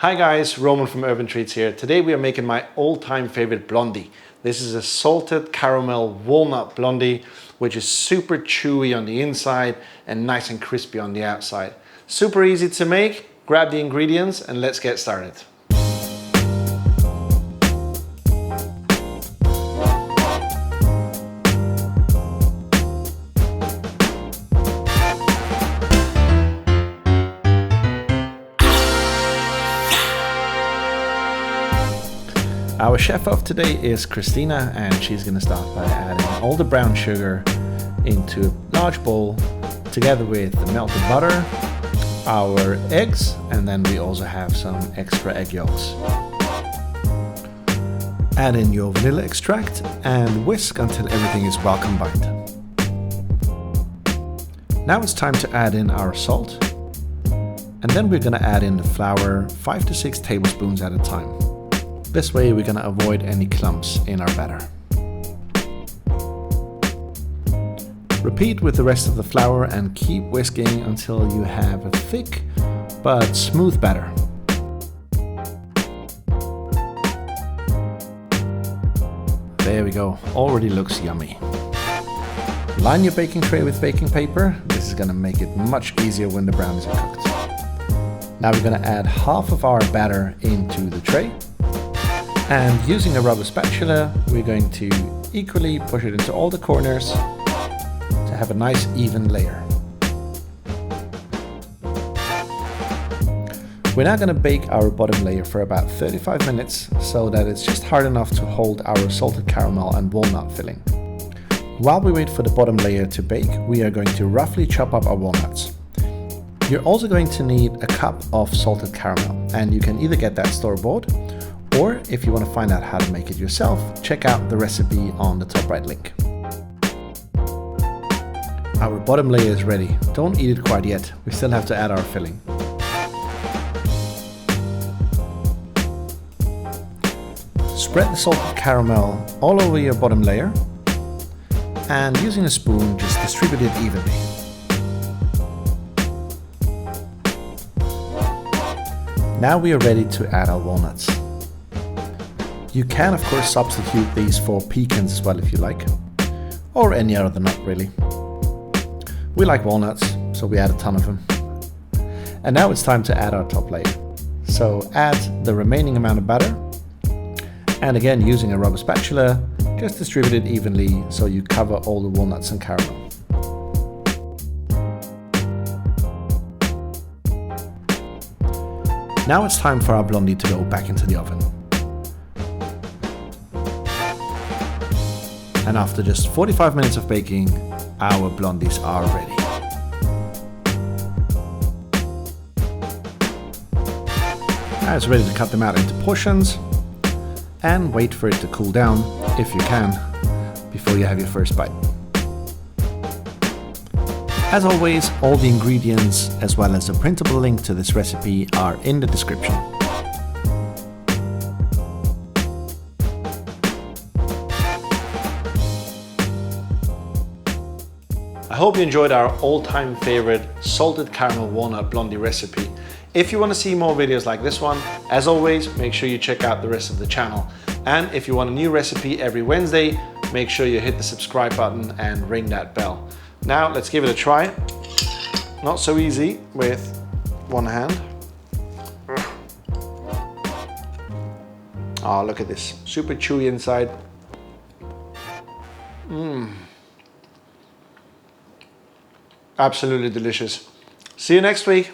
Hi guys, Roman from Urban Treats here. Today we are making my all-time favorite blondie. This is a salted caramel walnut blondie, which is super chewy on the inside and nice and crispy on the outside. Super easy to make. Grab the ingredients and let's get started. Our chef of today is Christina, and she's going to start by adding all the brown sugar into a large bowl together with the melted butter, our eggs, and then we also have some extra egg yolks. Add in your vanilla extract and whisk until everything is well combined. Now it's time to add in our salt, and then we're going to add in the flour 5 to 6 tablespoons at a time. This way we're going to avoid any clumps in our batter. Repeat with the rest of the flour and keep whisking until you have a thick but smooth batter. There we go, already looks yummy. Line your baking tray with baking paper. This is going to make it much easier when the brownies are cooked. Now we're going to add half of our batter into the tray. And using a rubber spatula, we're going to equally push it into all the corners to have a nice even layer. We're now going to bake our bottom layer for about 35 minutes so that it's just hard enough to hold our salted caramel and walnut filling. While we wait for the bottom layer to bake, we are going to roughly chop up our walnuts. You're also going to need a cup of salted caramel, and you can either get that store-bought, or if you want to find out how to make it yourself, check out the recipe on the top right link. Our bottom layer is ready. Don't eat it quite yet. We still have to add our filling. Spread the salted caramel all over your bottom layer, and using a spoon, just distribute it evenly. Now we are ready to add our walnuts. You can of course substitute these for pecans as well if you like, or any other nut really. We like walnuts, so we add a ton of them. And now it's time to add our top layer. So add the remaining amount of batter, and again using a rubber spatula, just distribute it evenly so you cover all the walnuts and caramel. Now it's time for our blondie to go back into the oven. And after just 45 minutes of baking, our blondies are ready. Now it's ready to cut them out into portions and wait for it to cool down, if you can, before you have your first bite. As always, all the ingredients as well as a printable link to this recipe are in the description. I hope you enjoyed our all-time favorite salted caramel walnut blondie recipe. If you want to see more videos like this one, as always, make sure you check out the rest of the channel. And if you want a new recipe every Wednesday, make sure you hit the subscribe button and ring that bell. Now let's give it a try. Not so easy with one hand. Oh, look at this, super chewy inside. Absolutely delicious. See you next week.